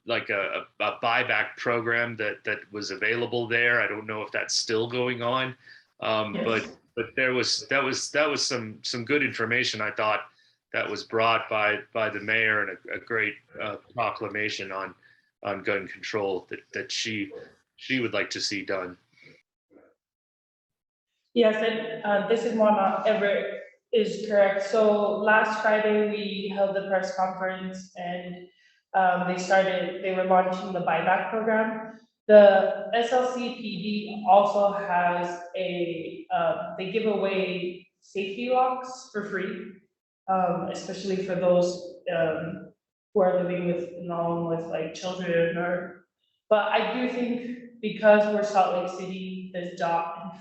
like a buyback program that was available there. I don't know if that's still going on, yes. but that was some good information, I thought, that was brought by the mayor, and a great proclamation on gun control that she would like to see done. Yes, and this is Mona Everett is correct. So last Friday we held the press conference and they were launching the buyback program. The SLCPD also has they give away safety locks for free, especially for those who are living alone with like children but I do think because we're Salt Lake City, this dot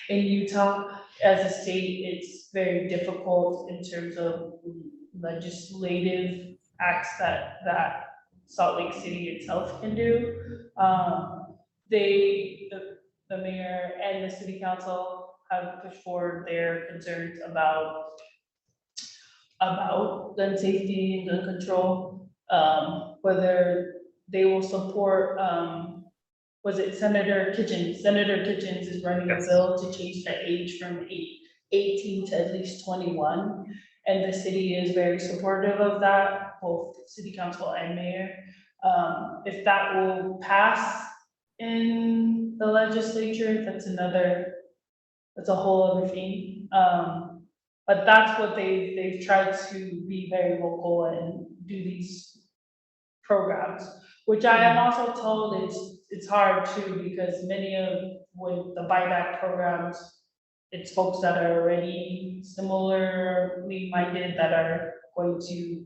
in Utah, as a state, it's very difficult in terms of legislative acts that Salt Lake City itself can do. The mayor and the city council have pushed forward their concerns about gun safety and gun control, whether they will support, was it Senator Kitchens? Senator Kitchens is running a Yes. bill to change the age from 18 to at least 21. And the city is very supportive of that, both city council and mayor. If that will pass in the legislature, that's a whole other thing. But that's what they've tried to be very local and do these programs, which I am also told it's hard too, because many of with the buyback programs, it's folks that are already similarly minded that are going to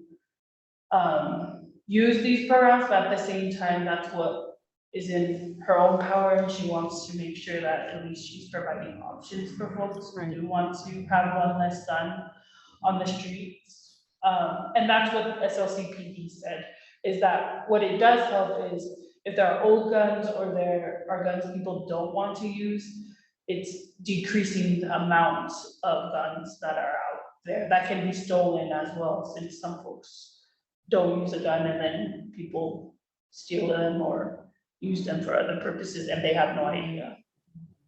use these programs, but at the same time, that's what is in her own power, and she wants to make sure that at least she's providing options for folks who do want to have one less gun on the streets. And that's what SLCPD said, is that what it does help is if there are old guns or there are guns people don't want to use, it's decreasing the amount of guns that are out there that can be stolen as well, since some folks don't use a gun and then people steal them or use them for other purposes and they have no idea.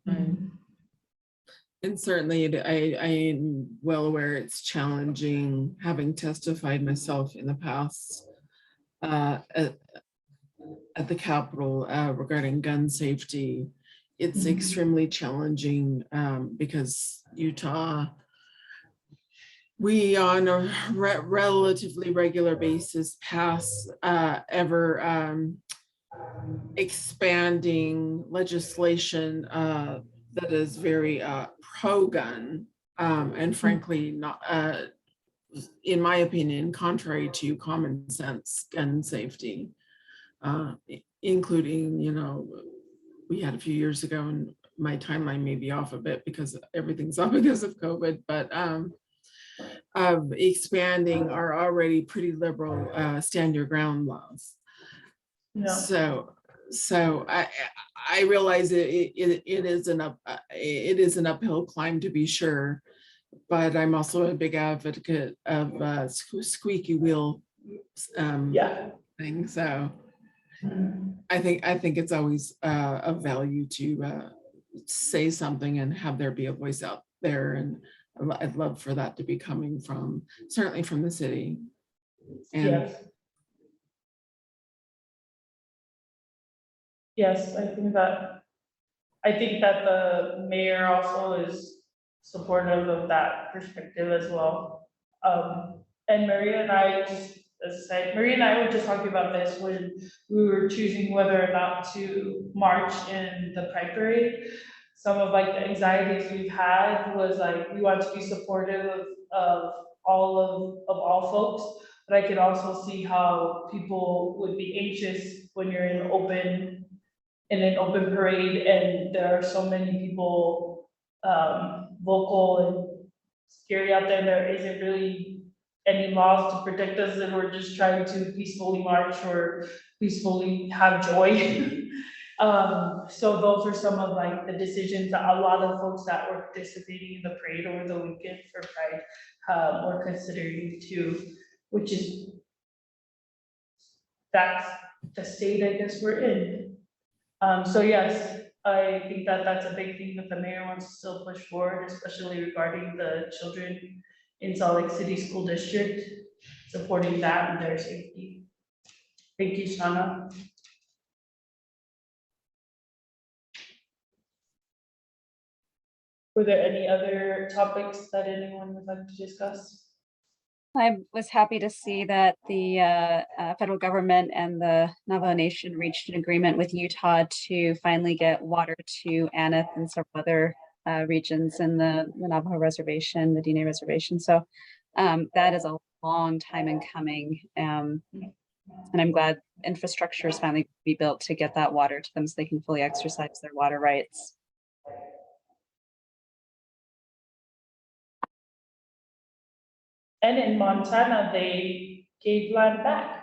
And certainly I am well aware it's challenging, having testified myself in the past at the Capitol regarding gun safety. It's extremely challenging because Utah, we on a relatively regular basis pass ever expanding legislation that is very pro-gun and frankly not, in my opinion, contrary to common sense gun safety, including, you know, we had a few years ago, and my timeline may be off a bit because everything's off because of COVID, but of expanding our already pretty liberal stand your ground laws. Yeah. So I realize it is an uphill climb, to be sure, but I'm also a big advocate of squeaky wheel thing. So I think it's always of value to say something and have there be a voice out there, and I'd love for that to be coming from, certainly from the city. And Yes, I think that the mayor also is supportive of that perspective as well. And Maria and I just, as I said, Maria and I were just talking about this when we were choosing whether or not to march in the Pride Parade. Some of like the anxieties we've had was like, we want to be supportive of all folks, but I could also see how people would be anxious when you're in an open parade and there are so many people vocal and scary out there, and there isn't really any laws to protect us, and we're just trying to peacefully march or peacefully have joy. So those are some of like the decisions that a lot of folks that were participating in the parade over the weekend for Pride were considering too, which is, that's the state I guess we're in. So yes, I think that that's a big thing that the mayor wants to still push forward, especially regarding the children in Salt Lake City School District, supporting that and their safety. Thank you, Shauna. Were there any other topics that anyone would like to discuss? I was happy to see that the federal government and the Navajo Nation reached an agreement with Utah to finally get water to Aneth and several other regions in the Navajo Reservation, the Diné Reservation. So that is a long time in coming. And I'm glad infrastructure is finally be built to get that water to them so they can fully exercise their water rights. And in Montana, they gave land back.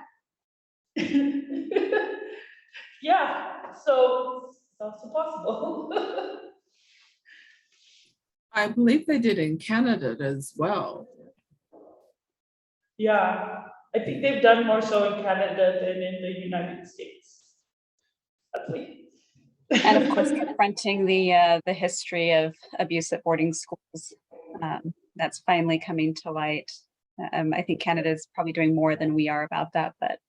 Yeah, so it's also possible. I believe they did in Canada as well. Yeah, I think they've done more so in Canada than in the United States. Sadly. And of course, confronting the history of abuse at boarding schools. That's finally coming to light. I think Canada is probably doing more than we are about that, but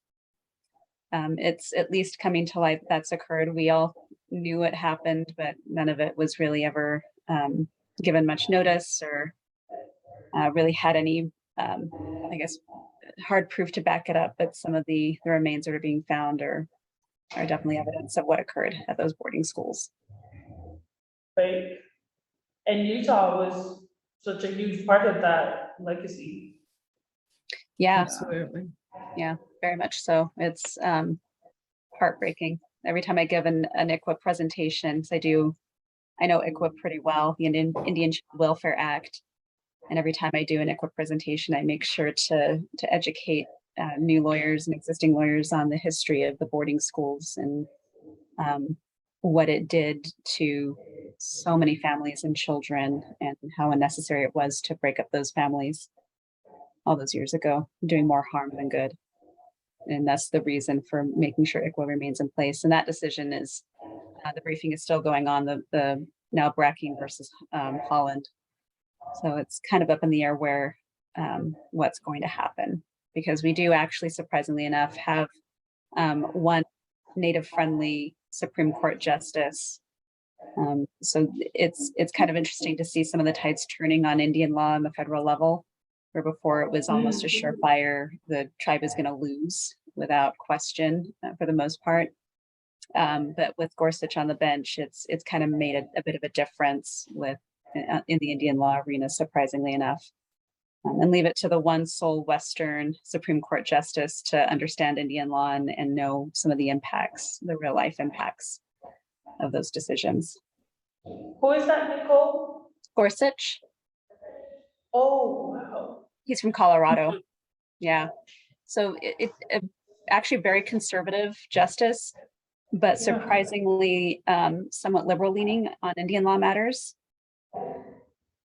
it's at least coming to light that's occurred. We all knew it happened, but none of it was really ever given much notice or really had any, I guess, hard proof to back it up. But some of the remains that are being found are definitely evidence of what occurred at those boarding schools. Right. And Utah was such a huge part of that legacy. Yeah, Absolutely. yeah, very much so. It's heartbreaking. Every time I give an ICWA presentation, because I know ICWA pretty well, the Indian Child Welfare Act. And every time I do an ICWA presentation, I make sure to educate new lawyers and existing lawyers on the history of the boarding schools and what it did to so many families and children and how unnecessary it was to break up those families all those years ago, doing more harm than good. And that's the reason for making sure ICWA remains in place. And that decision is, the briefing is still going on, the now Bracken versus Holland. So it's kind of up in the air where what's going to happen, because we do actually, surprisingly enough, have one Native-friendly Supreme Court justice. So it's kind of interesting to see some of the tides turning on Indian law on the federal level, where before it was almost a surefire, the tribe is going to lose without question for the most part. But with Gorsuch on the bench, it's kind of made a bit of a difference with in the Indian law arena, surprisingly enough. And leave it to the one sole Western Supreme Court justice to understand Indian law and know some of the impacts, the real life impacts of those decisions. Who is that, Nicole? Gorsuch, Oh, wow. he's from Colorado. Yeah. So it's actually a very conservative justice, but surprisingly somewhat liberal leaning on Indian law matters.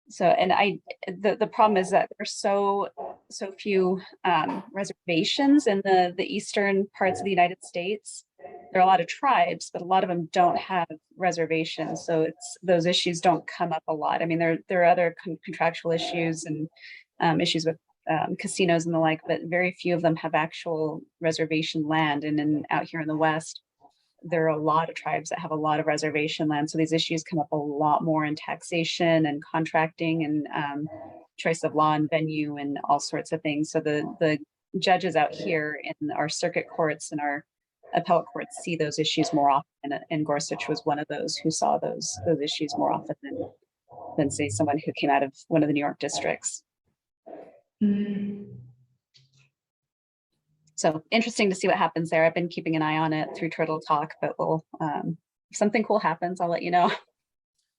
So, and the problem is that there's so few reservations in the eastern parts of the United States. There are a lot of tribes, but a lot of them don't have reservations. So those issues don't come up a lot. I mean, there are other contractual issues and issues with casinos and the like, but very few of them have actual reservation land. And out here in the West, there are a lot of tribes that have a lot of reservation land. So these issues come up a lot more in taxation and contracting and choice of law and venue and all sorts of things. So the judges out here in our circuit courts and our appellate courts see those issues more often. And Gorsuch was one of those who saw those issues more often than say someone who came out of one of the New York districts. So interesting to see what happens there. I've been keeping an eye on it through Turtle Talk, but we'll, if something cool happens, I'll let you know.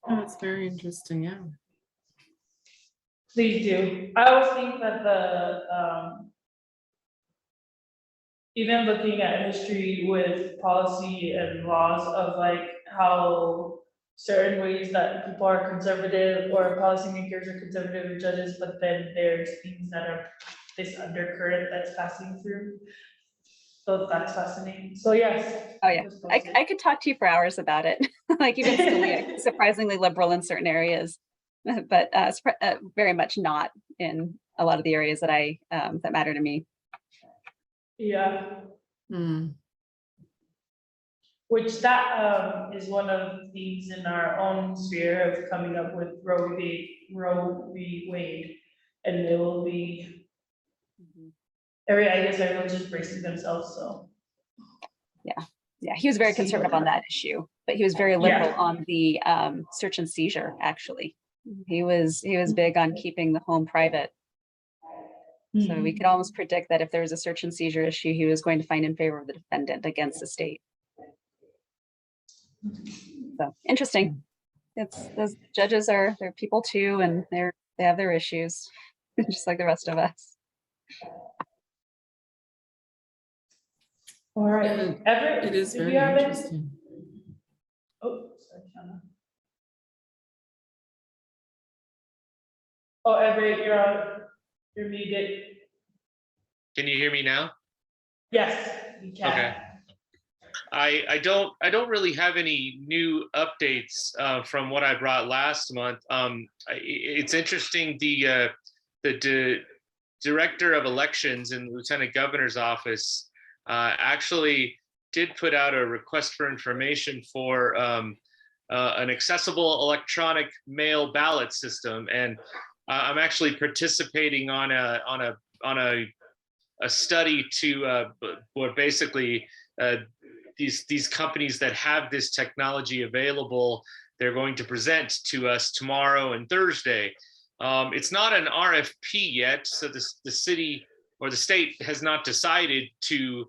Oh, it's very interesting, yeah. Please do. I always think that even looking at history with policy and laws of like how certain ways that people are conservative or policymakers are conservative and judges, but then there's things that are this undercurrent that's passing through. So that's fascinating. So yes. Oh yeah, I could talk to you for hours about it. Like even still surprisingly liberal in certain areas, but very much not in a lot of the areas that that matter to me. Yeah. Which that is one of the things in our own sphere of coming up with Roe v. Wade, and it will be I guess everyone's just bracing themselves. So yeah, he was very conservative on that issue, but he was very liberal on the search and seizure. Actually, he was big on keeping the home private. So we could almost predict that if there was a search and seizure issue, he was going to find in favor of the defendant against the state. So interesting. Those judges they're people too, and they have their issues, just like the rest of us. All right, Yeah, Everett? It is did you very have any- interesting. Oh, sorry, Shanna. Oh, Everett, you're muted. Can you hear me now? Yes, you can. Okay. I don't really have any new updates from what I brought last month. It's interesting. The director of elections in the lieutenant governor's office actually did put out a request for information for an accessible electronic mail ballot system, and I'm actually participating on a study to where basically these companies that have this technology available, they're going to present to us tomorrow and Thursday. It's not an RFP yet, so the city or the state has not decided to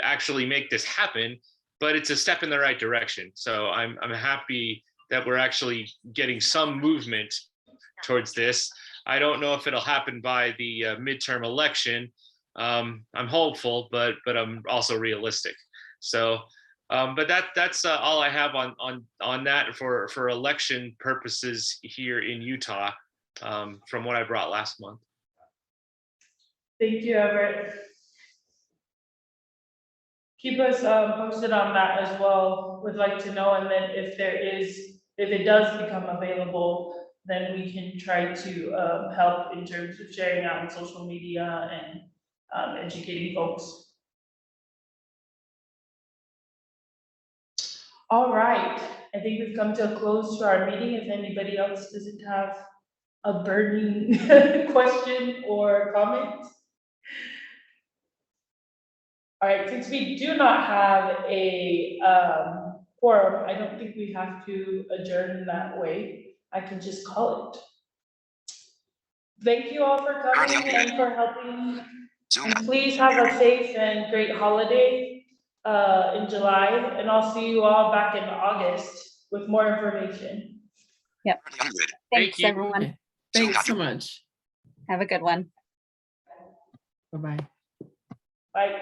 actually make this happen, but it's a step in the right direction. So I'm happy that we're actually getting some movement towards this. I don't know if it'll happen by the midterm election. I'm hopeful, but I'm also realistic. So, but that's all I have on that for election purposes here in Utah, from what I brought last month. Thank you, Everett. Keep us posted on that as well. Would like to know, and then if it does become available, then we can try to help in terms of sharing out on social media and educating folks. All right, I think we've come to a close to our meeting. If anybody else doesn't have a burning question or comment. All right, since we do not have a quorum, I don't think we have to adjourn that way. I can just call it. Thank you all for coming and for helping. Zoom. And please have a safe and great holiday in July, and I'll see you all back in August with more information. Yep. Currently unmuted. Thanks, you. everyone. Okay. Thanks so much. Have a good one. Bye-bye. Bye.